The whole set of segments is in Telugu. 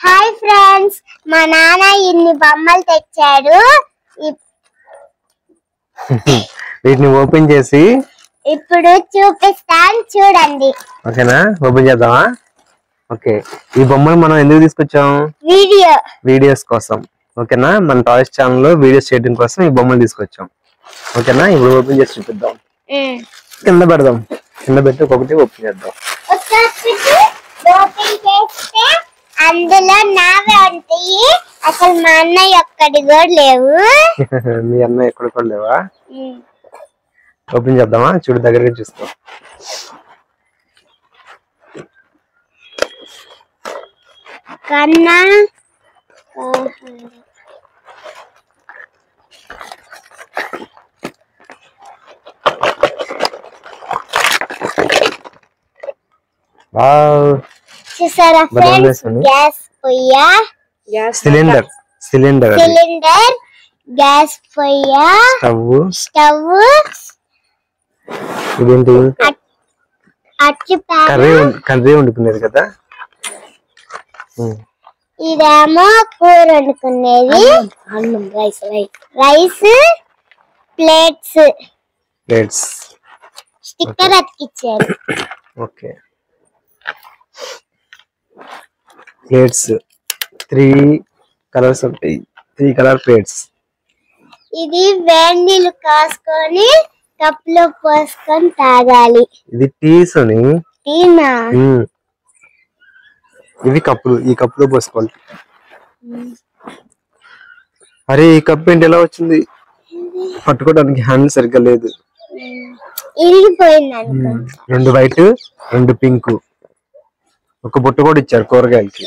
హాయ్ ఫ్రెండ్స్, మా నాన్న ఇన్ని బొమ్మలు తెచ్చాడు. వీటిని ఓపెన్ చేసి ఇప్పుడు చూపిస్తాను, చూడండి. ఓకేనా? ఓపెన్ చేద్దామా? ఓకే. ఈ బొమ్మలు మనం ఎందుకు తీసుకొచ్చాం? వీడియోస్ కోసం. ఓకేనా? మన టాయ్స్ ఛానల్ లో వీడియోస్ చేయడం కోసం ఈ బొమ్మలు తీసుకొచ్చాం. ఓకేనా? ఇప్పుడు ఓపెన్ చేసి చూపిద్దాం. కింద పెడదాం. కింద పెట్టి ఒక్కొక్కటి ఓపెన్ చేద్దాం. అందులో నావే ఉంటాయి. అసలు మా అన్నయ్య ఒక్కడి కూడా లేవు. మీ అన్నయ్య ఎక్కడ కూడా లేవా? ఓపెన్ చేద్దామా? చూడు, దగ్గరగా చూస్తాం. కన్నా చూసారా ఫ్రెండ్స్, గ్యాస్ పొయ్య, సిలిండర్ గ్యాస్ పొయ్య, స్టవ్, ఇదేంటి? కర్రీ వండుకునేది కదా. ఇదేమో కూర వండుకునేది. రైస్, ప్లేట్స్ స్టిక్కర్ అతికిచ్చారు. ఓకే. ప్లేట్స్ 3 కలర్స్ ఉంటాయి. 3 కలర్ ప్లేట్స్. ఇది వేడి నీళ్ళు కాసుకొని కప్పులో పోసుకొని తాగాలి. ఇది టీనా. ఇవి కప్పులు. ఈ కప్పులో పోసుకోవాలి. అరే, ఈ కప్పు ఏంటి ఎలా వచ్చింది? పట్టుకోవడానికి హ్యాండిల్ సరిగ్గా లేదు. 2 వైట్, 2 పింక్. ఒక బుట్ట కూడా ఇచ్చారు కూరగాయలకి.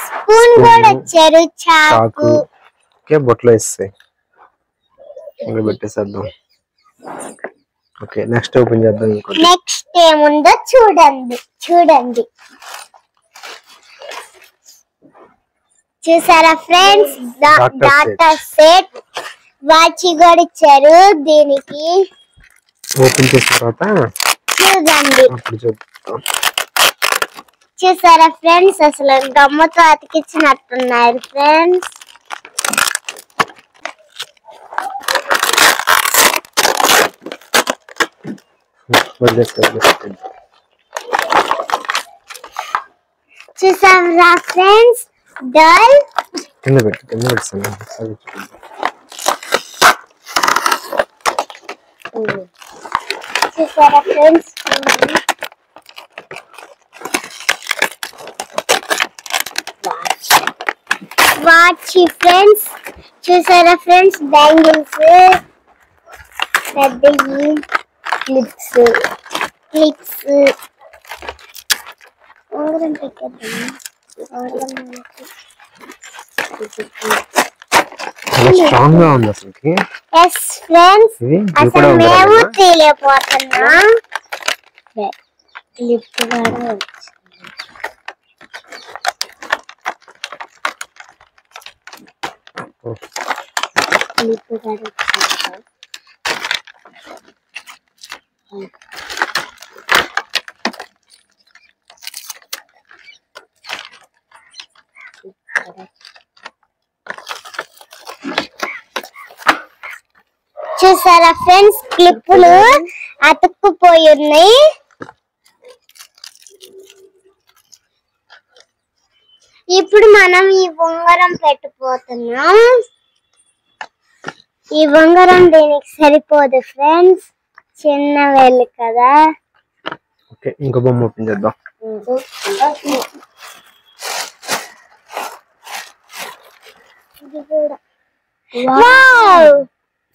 స్పూన్ కూడా ఇచ్చారు, చాకు. ఓకే, బుట్టలో ఇస్తాయి. పెట్టేసేద్దాం. ఓకే, నెక్స్ట్ ఓపెన్ చేద్దాం. నెక్స్ట్ ఏముందో చూడండి. చూసారా ఫ్రెండ్స్, డాక్టర్ సెట్ వాచ్ కూడా ఇచ్చారు. దీనికి ఓపెన్ చేసిన తర్వాత చూడండి. చూసారా ఫ్రెండ్స్, అసలు గమ్మతో అతికించినట్టున్నారు ఫ్రెండ్స్. చూసారా ఫ్రెండ్స్, డాల్ చూసారా ఫ్రెండ్స్, వాచ్ ఫ్రెండ్స్. చూసారా ఫ్రెండ్స్, బ్యాంగిల్స్, పెద్దవి, క్లిప్స్. స్ట్రాంగ్ గా ఉంది అసలు. ఎస్ ఫ్రెండ్స్, అసలు మేము తెలియపోతున్నాం. క్లిప్ కూడా చూసారా ఫ్రెండ్స్, క్లిప్పులు అతుక్కుపోయి ఉన్నాయి. ఇప్పుడు మనం ఈ ఉంగరం పెట్టిపోతున్నాం. ఈ ఉంగరం దీనికి సరిపోదు ఫ్రెండ్స్, చిన్న వేలు కదా. ఓకే, ఇంకో బొమ్మ ఓపెన్ చేద్దాం.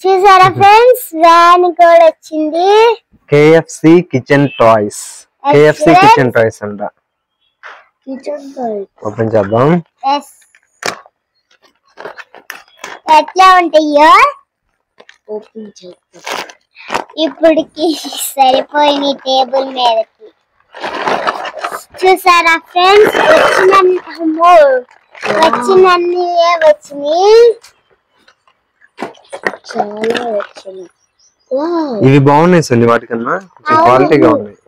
చూసారా ఫ్రెండ్స్, వ్యాన్ కూడా వచ్చింది. KFC kitchen toys. KFC kitchen toys అంట. ఓపెన్ చేద్దాం. ఎట్లా ఉంటాయో ఓపెన్ చేద్దాం. ఇప్పటికి సరిపోయిన టేబుల్ మీదకి. చూసారా ఫ్రెండ్స్, వచ్చినన్ని వచ్చినాయి. చాలా వచ్చినాయి. ఇవి బాగున్నాయి సండి, వాటికన్నా కొంచెం క్వాలిటీగా ఉన్నాయి.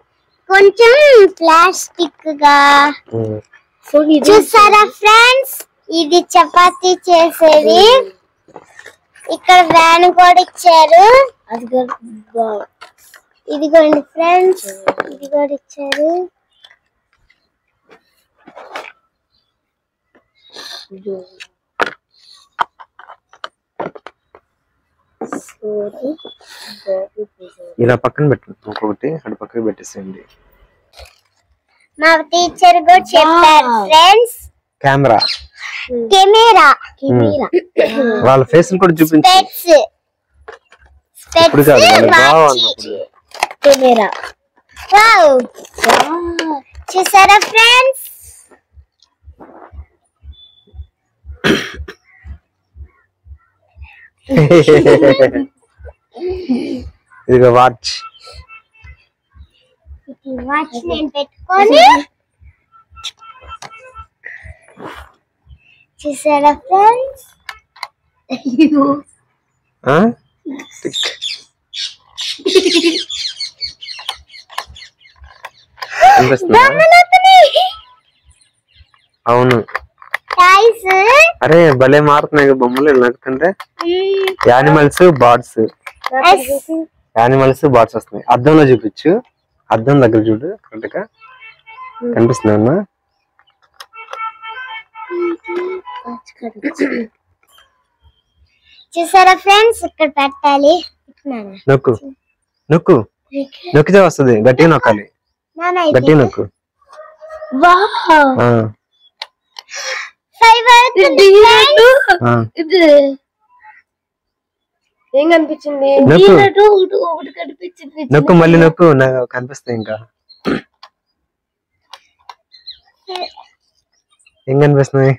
కొంచెం ప్లాస్టిక్ గా చూసారా ఫ్రెండ్స్, ఇది చపాతీ చేసేది. ఇక్కడ వ్యాన్ కూడా ఇచ్చారు. ఇదిగోండి ఫ్రెండ్స్, ఇది కూడా ఇచ్చారు. ఇలా పక్కన పెట్టు, ఇంకొకటి అటు పక్కన పెట్టేసేయండి. మా టీచర్ కూడా చెప్పారు ఫ్రెండ్స్. కెమెరా వాళ్ళ ఫేస్ కూడా చూపించు. ఇప్పుడు కాదు, కెమెరా. వావ్, చూసారా ఫ్రెండ్స్? ఇదిగో వాచ్. వాచ్ నేను పెట్టుకొని చూసారా ఫ్రెండ్స్? అవును. అరే భలే మారుతున్నాయి బొమ్మలు ఎందుకంటే యానిమల్స్ బర్డ్స్ వస్తున్నాయి. అద్దంలో చూపించు, అద్దం దగ్గర చూడు, కరెక్ట్ గా కనిపిస్తుంది అమ్మా. చూసారా ఫ్రెండ్స్? ఇక్కడ పెట్టాలి. నొక్కు నొక్కు నొక్కితే వస్తుంది. గట్టిగా నొక్కాలి, గట్టిగా నొక్కు. ఏం కనిపించింది? నొక్కు, మళ్ళీ నొక్కు, కనిపిస్తాయి. ఇంకా ఏం కనిపిస్తున్నాయి?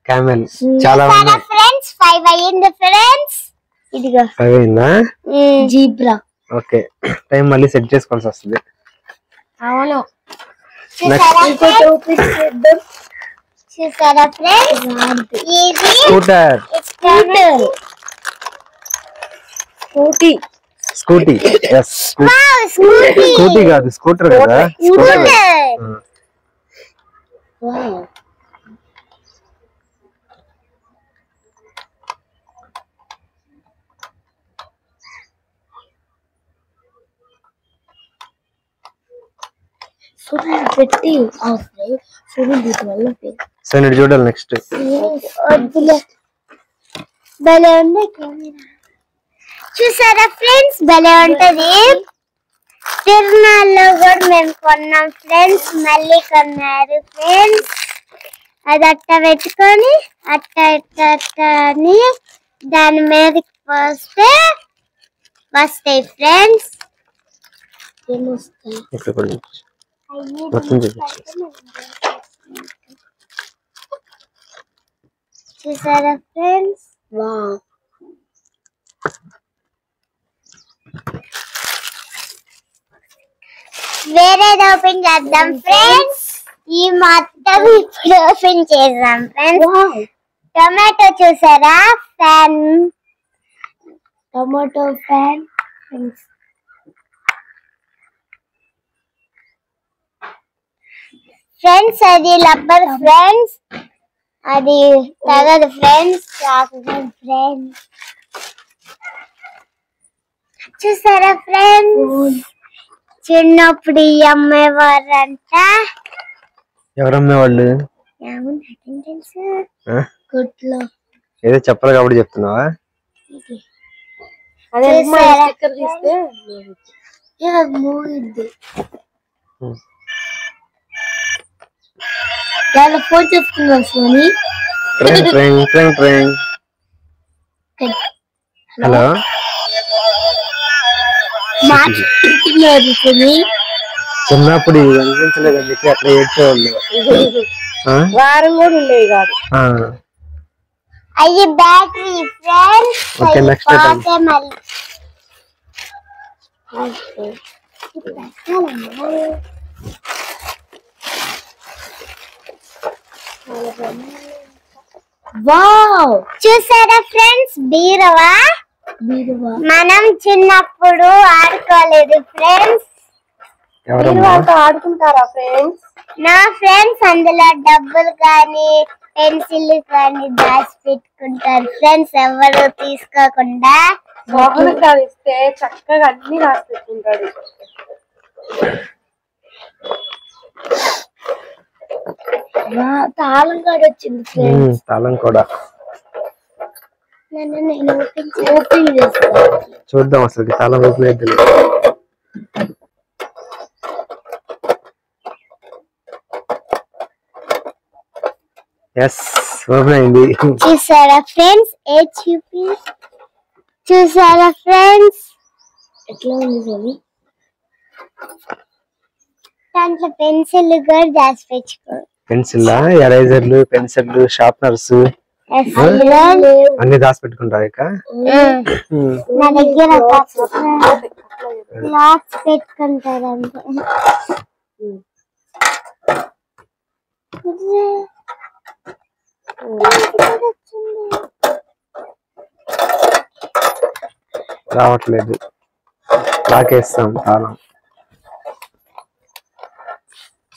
క్యామెల్. చాలా ఫ్రెండ్స్ 5 అయ్యింది ఫ్రెండ్స్. ఇదిగో 5 అయిందా? జీబ్రా. ఓకే, టైం మళ్ళీ సెట్ చేసుకోవాల్సి వస్తుంది. అవును. చూసారా ఫ్రెండ్స్? ఇది స్కూటర్. స్కూటీ. ఎస్, స్కూటీ కాదు, స్కూటర్ కదా. పెట్టి సో నేను చూడాలి నెక్స్ట్. భలే ఉంది కెమెరా. చూసారా ఫ్రెండ్స్? భలే ఉంటది. తిరునాళ్ళలో కూడా మేము కొన్నాం ఫ్రెండ్స్. మళ్ళీ కొన్నారు ఫ్రెండ్స్. అది అట్ట పెట్టుకొని అట్ట అని దాని మీదకి పోస్తే వస్తాయి ఫ్రెండ్స్. చూసారా ఫ్రెండ్స్? వేరేది ఓపెన్ చేద్దాం ఫ్రెండ్స్. ఈ మొత్తం ఇప్పుడు ఓపెన్ చేద్దాం ఫ్రెండ్స్. టొమాటో చూసారా? Tomato fan friends. అది రబ్బర్ ఫ్రెండ్స్, అది తగదు ఫ్రెండ్స్. ఫ్రెండ్స్ చూసారా ఫ్రెండ్స్? చిన్నప్పుడు ఈ అమ్మేవారంట. ఎవరు అమ్మేవాళ్ళు? గుడ్లో. ఏదో చెప్పాలి కాబట్టి చెప్తున్నావా? ఫోన్ చేసుకున్నాను సోని. హలో, చిన్నప్పుడు అనిపించలేదని చెప్పి అట్లా ఏడ్చేవాళ్ళు. వారం కూడా ఉండేవి కాదు. అయ్యి battery friends. Okay, next wow, చూసారా ఫ్రెండ్స్? బీరువా. మనం చిన్నప్పుడు ఆడుకోలేదు ఫ్రెండ్స్. బీరువాతో ఆడుకుంటారా ఫ్రెండ్స్? నా ఫ్రెండ్స్ అందులో డబ్బులు కానీ పెన్సిల్ కానీ దాచి పెట్టుకుంటారు ఫ్రెండ్స్, ఎవరు తీసుకోకుండా. మోహన్ ఇస్తే చక్కగా అన్ని రాసి పెట్టుకుంటాడు. తాళం కూడా వచ్చింది ఫ్రెండ్స్. తాళం కూడా నేను ఓపెన్ చేస్తాను. చూద్దాం అసలు తాళం ఓపెన్ అయితే. ఎస్ ఓపెన్ అయింది. చూసారా ఫ్రెండ్స్, చూసారా ఫ్రెండ్స్ ఎట్లా ఉంది. దాంట్లో పెన్సిల్ కూడా దాచి పెట్టుకో. పెన్సిల్, ఎరేజర్లు, పెన్సిల్లు, షార్ప్నర్స్ అన్ని దాచి పెట్టుకుంటారు. ఇక నా దగ్గర లాక్స్ పెట్టుకుంటారు అంతే. రావట్లేదు, లాకేస్తాం తాళం.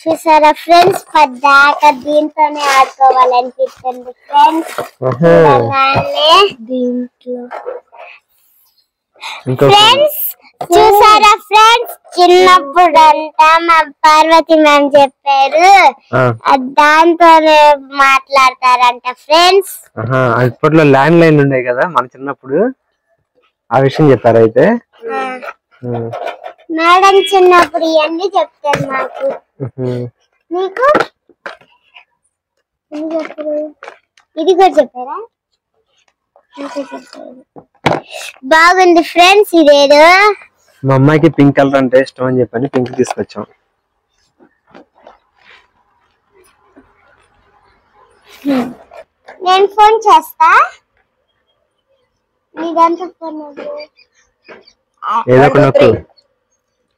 చూసారా ఫ్రెండ్స్, పద్దాక దీంతోనే ఆడుకోవాలనిపిస్తుంది ఫ్రెండ్స్. దీంట్లో ఫ్రెండ్స్ చూసారా ఫ్రెండ్స్, చిన్నప్పుడు అంతా మా పార్వతి మ్యామ్ చెప్పారు దాంతోనే మాట్లాడతారంట ఫ్రెండ్స్. అప్పట్లో ల్యాండ్ లైన్ ఉండే కదా మన చిన్నప్పుడు, ఆ విషయం చెప్పారు. అయితే మేడం చిన్నప్పుడు ఇవన్నీ చెప్తారు మాకు. నీకు ఇది కూడా చెప్పారా? బాగుంది ఫ్రెండ్స్. ఇదేదో మా అమ్మాయికి పింక్ కలర్ అంటే ఇష్టం అని చెప్పని పింక్ తీసుకొచ్చాం. నేను ఫోన్ చేస్తా. నీదంతా ఫోన్ ఏదో ఒక నొక్కు.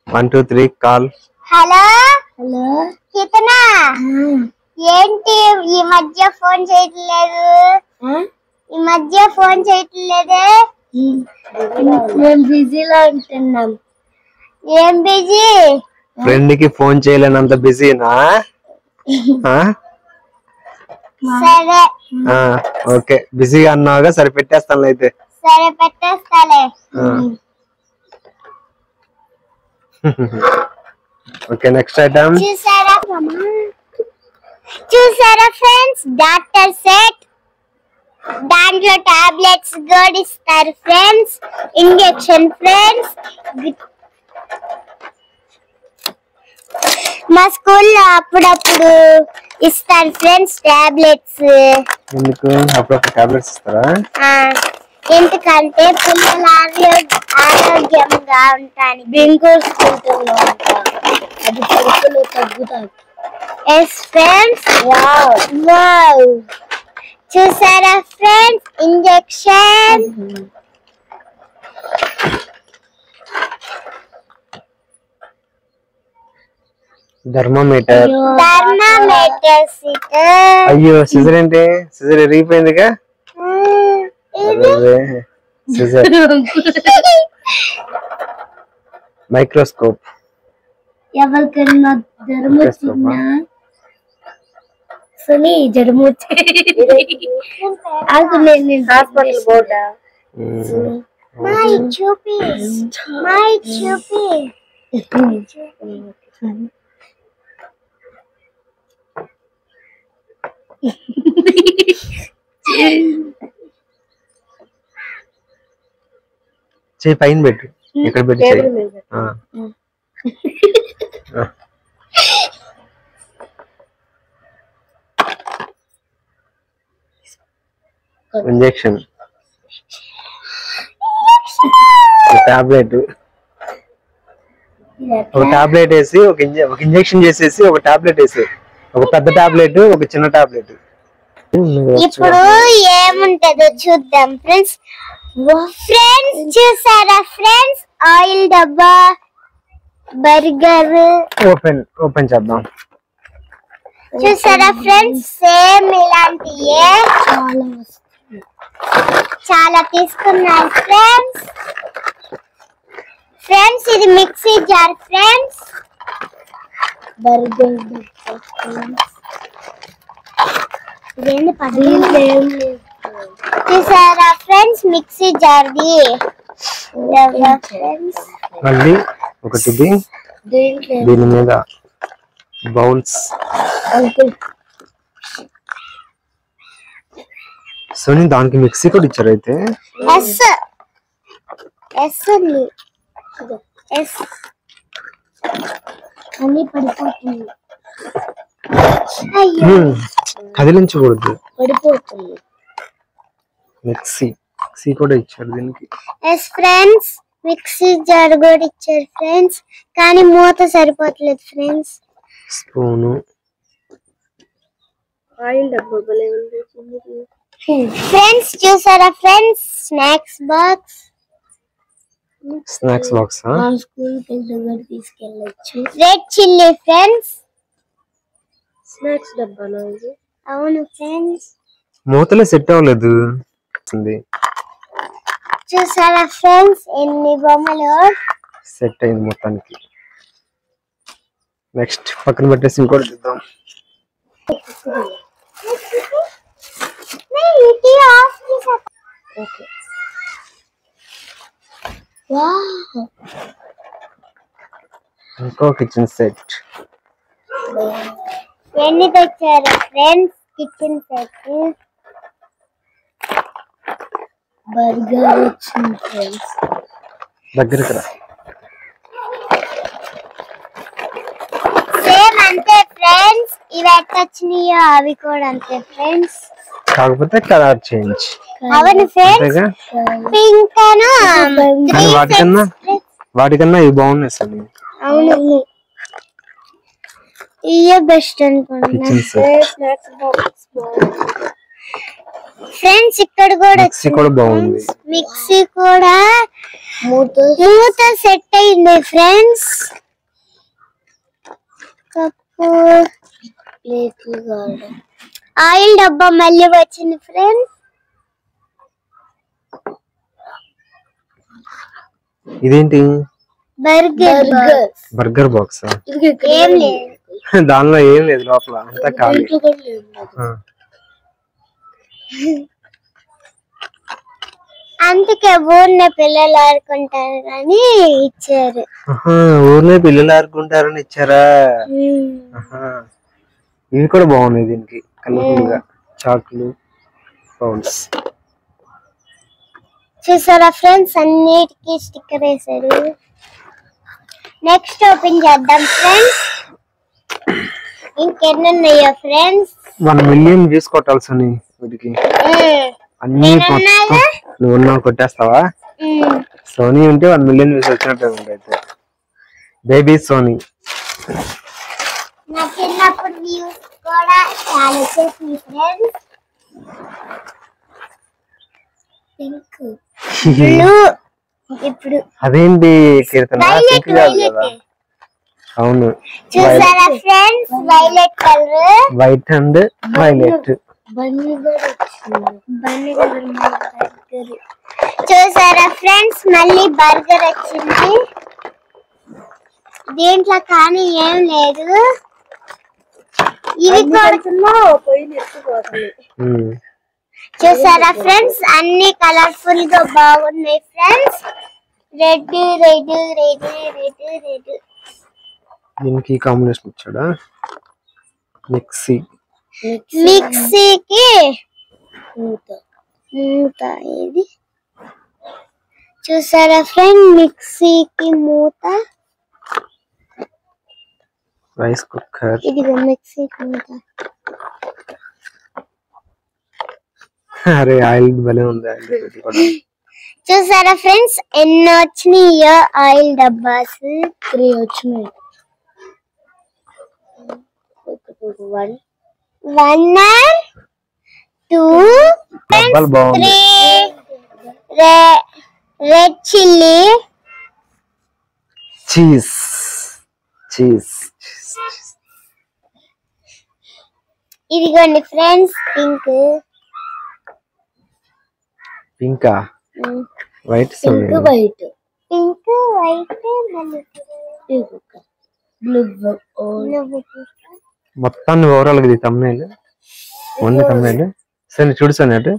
1 2 3 కాల్. హలో హలో కితనా, ఏంటి ఈ మధ్య ఫోన్ చేయట్లేదు? ఈ మధ్య ఫోన్ చేయట్లేదే? మేము బిజీలో ఉంటున్నాం. ఏం బిజీ? ఫ్రెండ్ కి ఫోన్ చేయలేనంత బిజీనా? సరే ఓకే, బిజీగా అన్నావుగా, సరే పెట్టేస్తాను. అయితే సరే పెట్టేస్తాలే. Okay, next item. చూసారా ఫ్రెండ్స్, డాక్టర్ సెట్. దాంట్లో టాబ్లెట్స్ కూడా ఇస్తారు ఫ్రెండ్స్, ఇంజెక్షన్ ఫ్రెండ్స్. మా స్కూల్లో అప్పుడప్పుడు ఇస్తారు ఫ్రెండ్స్ టాబ్లెట్స్. ఎందుకు అప్పుడప్పుడు టాబ్లెట్స్ ఇస్తారా? ఎందుకంటే పిల్లలు ఆరోగ్యంగా ఉంటాను. బింగోసుకుంటున్నా అది పురుగులు తగ్గుతాయి. Yes friends. వావ్ చూసారా ఫ్రెండ్స్, ఇంజెక్షన్. థర్మోమీటర్. అయ్యో, సిజర్ ఏంటి? సిజర్ ఎరిగిపోయిందిగా. సిజర్. మైక్రోస్కోప్. ఎవరికైనా జ్వరం వచ్చిందా? సునీ జ్వరం వచ్చి హాస్పిటల్ బోర్డా? మై చూపి చేయి పైన పెట్టు. ఇక్కడ పెట్టు చేయి. ఇంజెక్షన్. టాబ్లెట్. ఒక టాబ్లెట్ వేసి ఒక ఇంజెక్షన్ చేసేసి ఒక టాబ్లెట్ వేసి, ఒక పెద్ద టాబ్లెట్ ఒక చిన్న టాబ్లెట్. ఇప్పుడు ఏముంటదో చూద్దాం ఫ్రెండ్స్. ఫ్రెండ్స్ చూసారా ఫ్రెండ్స్, ఆయిల్ డబ్బా, బర్గర్. ఓపెన్ చేద్దాం. చూసారా ఫ్రెండ్స్, సేమ్ ఇలాంటియే చాలా తీసుకున్నాను ఫ్రెండ్స్. ఫ్రెండ్స్ ఇది మిక్సీ జార్ ఫ్రెండ్స్. బర్గర్ చూసారా ఫ్రెండ్స్ మిక్సీ జార్ది ఫ్రెండ్స్ మళ్ళీ ఒకటి దీని మీద బౌల్స్ సోని దానికి మిక్సీ కూడా ఇచ్చారు అయితే ఎస్ ఎస్ ఉంది ఎస్ అన్ని పడిపోతుంది అయ్యో కదిలించకూడదు పడిపోతుంది మిక్సీ కూడా ఇచ్చారు దీనికి ఎస్ ఫ్రెండ్స్ మిక్సీ జార్ కూడా ఇచ్చారు ఫ్రెండ్స్ కానీ మూత సరిపోతలేదు ఫ్రెండ్స్ స్పూను ఆయిల్ డబ్బా భలే ఉంది ఫ్రెండ్స్ చూసారా ఫ్రెండ్స్ స్నాక్స్ బాక్స్ స్కూల్ కి తీసుకెళ్ళచ్చు రెడ్ చిల్లీ ఫ్రెండ్స్ స్నాక్స్ డబ్బాలో ఇది అవును ఫ్రెండ్స్ మూతలే సెట్ అవ్వలేదు చూసారా ఫ్రెండ్స్ ఎన్ని బొమ్మలు సెట్ అయింది మొత్తానికి నెక్స్ట్ పక్కన పెట్టేసి ఇంకోటి చూద్దాం ఇంకో కిచెన్ సెట్ ఎన్ని తెచ్చారు ఫ్రెండ్స్ కిచెన్ సెట్ బర్గర్ వచ్చింది ఫ్రెండ్స్ దగ్గరికి రా సేమ్ అంతే ఫ్రెండ్స్ ఇవి ఎట్టొచ్చినాయో అవి కూడా అంతే ఫ్రెండ్స్ కాకపోతే కలర్ చేంజ్ అవును ఫ్రెండ్స్ పింక్ అను వాటికన్నా ఇవి బాగున్నాయి సార్ అవును ఇయే బెస్ట్ అనుకుంటున్నా స్నాక్స్ బాక్స్ ఫ్రెండ్స్ ఇక్కడ కూడా మిక్సీ కూడా బాగుంది మిక్సీ కూడా మూత సెట్ అయింది ఫ్రెండ్స్ కప్పు ప్లేట్లు కూడా ఆయిల్ డబ్బా మళ్ళీ వచ్చింది ఫ్రెండ్స్ ఇదేంటి బర్గర్ బాక్స్ ఏం లేదు దానిలో ఏం లేదు లోపల అంతా ఖాళీ అందుకే ఊరినే పిల్లలు ఆడుకుంటారు అని ఇచ్చారు ఊరినే పిల్లలు ఆడుకుంటారని ఇచ్చారా ఇవి కూడా బాగున్నాయి దీనికి కలర్ఫుల్ గా చాక్లు బౌల్స్ చూసారా ఫ్రెండ్స్ అన్నిటికీ స్టిక్కర్ వేసారు నెక్స్ట్ ఓపెన్ చేద్దాం ఫ్రెండ్స్ ఇంకెన్ని ఉన్నాయో ఫ్రెండ్స్ 1 మిలియన్ వ్యూస్ కొట్టాల్సి వీటికి అన్ని నువ్వు కొట్టేస్తావా సోనీ ఉంటే 1 మిలియన్ వ్యూస్ వచ్చినట్టు అయితే బేబీ సోనీ నా చిన్నప్పుడు వ్యూస్ కూడా చాలా వచ్చేసింది ఫ్రెండ్స్ పింక్ బ్లూ ఇప్పుడు అదేంటి కీర్తన పింక్ కాదు కదా అవును చూసారా friends violet colour white and violet చూసారా ఫ్రెండ్స్ మళ్ళీ బర్గర్ వచ్చింది దీంట్లో కానీ ఏం లేదు ఇవి కూడా చూసారా ఫ్రెండ్స్ అన్ని కలర్ఫుల్ గా బాగున్నాయి friends red red red red red దీనికి కాంబినేషన్ ఇచ్చాడా మిక్సీకి మూత ఇది చూసారా ఫ్రెండ్ మిక్సీకి మూత రైస్ కుక్కర్ ఇదిగో మిక్సీకి మూత అరే ఆయిల్ భలే ఉంది చూసారా ఫ్రెండ్స్ ఎన్ని వచ్చినాయో ఆయిల్ డబ్బాస్ 3 వచ్చినాయి 1 2 3 రెడ్ చిల్లీ చీజ్ ఇదిగోండి ఫ్రెండ్స్ పింకా వైట్ పింక్ వైట్ మొత్తాన్ని ఓవరాల్ ఇది తమ్మునేలు ఓన్లీ తమ్మునేలు సరే చూడు సన్నట్టు